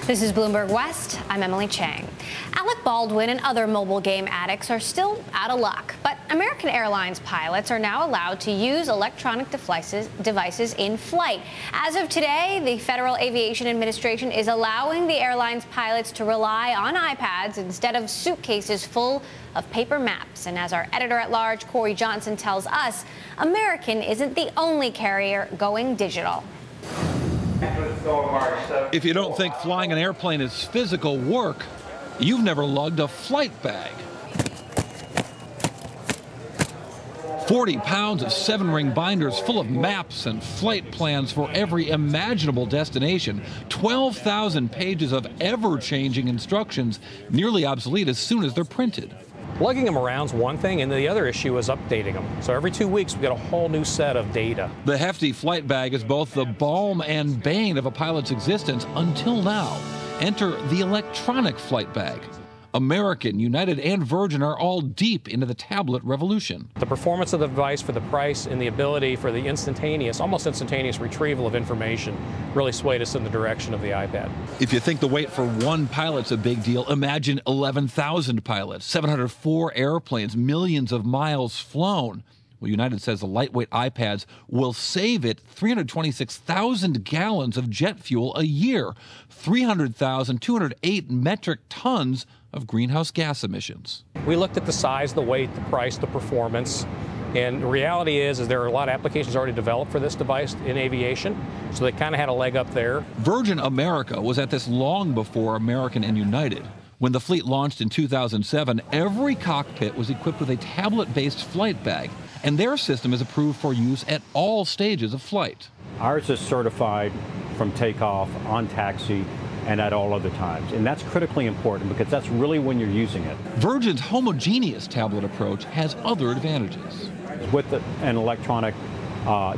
This is Bloomberg West. I'm Emily Chang. Alec Baldwin and other mobile game addicts are still out of luck, but American Airlines pilots are now allowed to use electronic devices in flight. As of today, the Federal Aviation Administration is allowing the airline's pilots to rely on iPads instead of suitcases full of paper maps. And as our editor-at-large, Cory tells us, American isn't the only carrier going digital. If you don't think flying an airplane is physical work, you've never lugged a flight bag. 40 pounds of 7-ring binders full of maps and flight plans for every imaginable destination. 12,000 pages of ever-changing instructions, nearly obsolete as soon as they're printed. Lugging them around is one thing, and the other issue is updating them. So every 2 weeks, we get a whole new set of data. The hefty flight bag is both the balm and bane of a pilot's existence until now. Enter the electronic flight bag. American, United, and Virgin are all deep into the tablet revolution. The performance of the device for the price and the ability for the instantaneous, almost instantaneous retrieval of information really swayed us in the direction of the iPad. If you think the wait for one pilot's a big deal, imagine 11,000 pilots, 704 airplanes, millions of miles flown. Well, United says the lightweight iPads will save it 326,000 gallons of jet fuel a year, 208 metric tons of greenhouse gas emissions. We looked at the size, the weight, the price, the performance, and the reality is there are a lot of applications already developed for this device in aviation, so they kind of had a leg up there. Virgin America was at this long before American and United. When the fleet launched in 2007, every cockpit was equipped with a tablet-based flight bag, and their system is approved for use at all stages of flight. Ours is certified from takeoff, on taxi, and at all other times. And that's critically important because that's really when you're using it. Virgin's homogeneous tablet approach has other advantages. With an electronic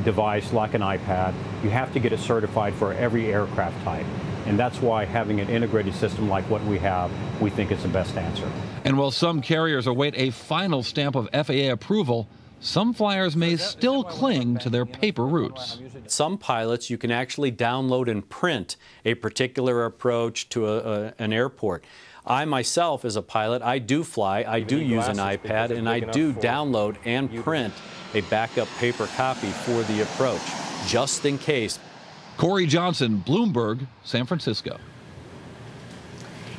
device like an iPad, you have to get it certified for every aircraft type. And that's why having an integrated system like what we have, we think is the best answer. And while some carriers await a final stamp of FAA approval, some flyers may still cling to their paper roots. Some pilots, you can actually download and print a particular approach to an airport. I myself, as a pilot, I do fly, I do use an iPad, and I do download and print a backup paper copy for the approach, just in case. Cory, Bloomberg, San Francisco.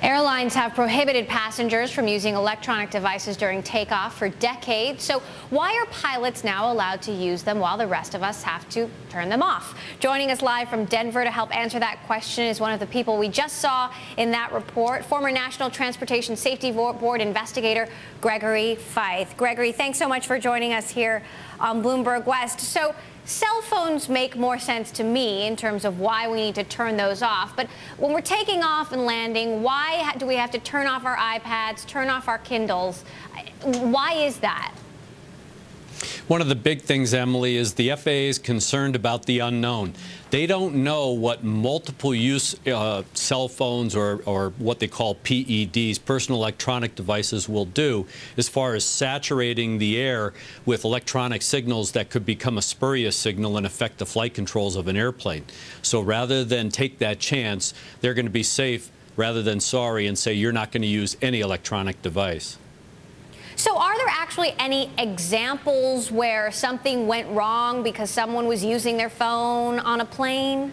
Airlines have prohibited passengers from using electronic devices during takeoff for decades. So why are pilots now allowed to use them while the rest of us have to turn them off? Joining us live from Denver to help answer that question is one of the people we just saw in that report, former National Transportation Safety Board investigator Gregory Feith. Gregory, thanks so much for joining us here on Bloomberg West. So cell phones make more sense to me in terms of why we need to turn those off. But when we're taking off and landing, why do we have to turn off our iPads, turn off our Kindles? Why is that? One of the big things, Emily, is the FAA is concerned about the unknown. They don't know what multiple use cell phones or what they call PEDs, personal electronic devices, will do as far as saturating the air with electronic signals that could become a spurious signal and affect the flight controls of an airplane. So rather than take that chance, they're going to be safe rather than sorry and say you're not going to use any electronic device. So are there actually any examples where something went wrong because someone was using their phone on a plane?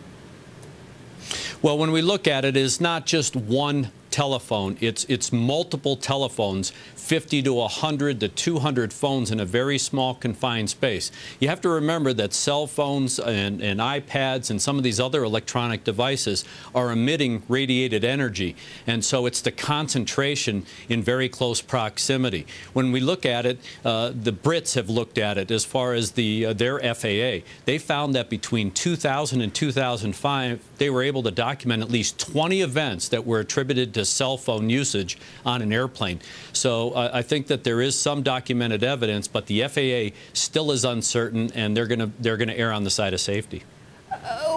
Well, when we look at it, it's not just one telephone. It's multiple telephones, 50 to 100 to 200 phones in a very small confined space. You have to remember that cell phones and iPads and some of these other electronic devices are emitting radiated energy, and so it's the concentration in very close proximity. When we look at it, the Brits have looked at it as far as their FAA. They found that between 2000 and 2005, they were able to document at least 20 events that were attributed to cell phone usage on an airplane. So I think that there is some documented evidence, but the FAA still is uncertain, and they're going to err on the side of safety.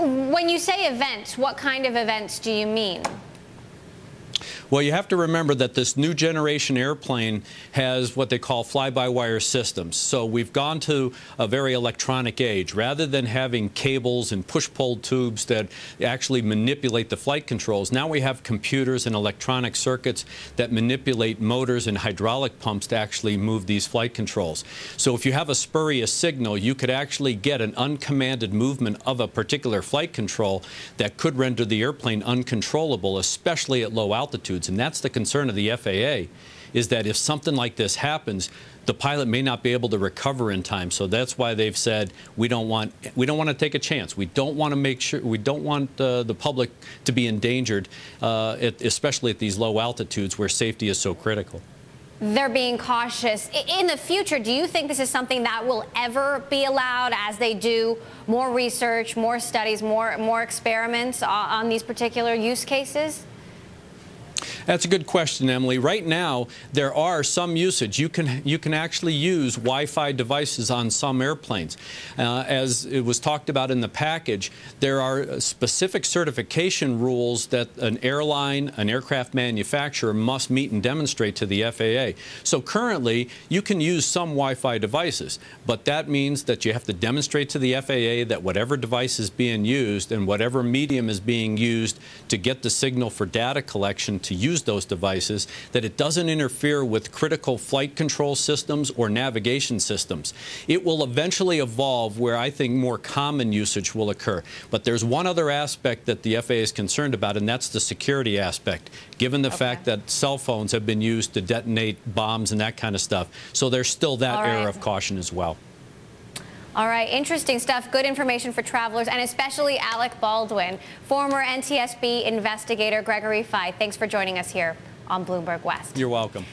When you say events, what kind of events do you mean? Well, you have to remember that this new generation airplane has what they call fly-by-wire systems. So we've gone to a very electronic age. Rather than having cables and push-pull tubes that actually manipulate the flight controls, now we have computers and electronic circuits that manipulate motors and hydraulic pumps to actually move these flight controls. So if you have a spurious signal, you could actually get an uncommanded movement of a particular flight control that could render the airplane uncontrollable, especially at low altitudes. And that's the concern of the FAA, is that if something like this happens, the pilot may not be able to recover in time. So that's why they've said we don't want to take a chance. We don't want to make sure, we don't want the public to be endangered, especially at these low altitudes where safety is so critical. They're being cautious. In the future, do you think this is something that will ever be allowed as they do more research, more studies, more experiments on these particular use cases? That's a good question, Emily. Right now, there are some usage. You can actually use Wi-Fi devices on some airplanes. As it was talked about in the package, there are specific certification rules that an airline, an aircraft manufacturer must meet and demonstrate to the FAA. So currently, you can use some Wi-Fi devices, but that means that you have to demonstrate to the FAA that whatever device is being used and whatever medium is being used to get the signal for data collection to use those devices, that it doesn't interfere with critical flight control systems or navigation systems. It will eventually evolve where I think more common usage will occur. But there's one other aspect that the FAA is concerned about, and that's the security aspect, given the fact that cell phones have been used to detonate bombs and that kind of stuff. So there's still that air of caution as well. All right, interesting stuff. Good information for travelers, and especially Alec Baldwin. Former NTSB investigator Gregory Feith, thanks for joining us here on Bloomberg West. You're welcome.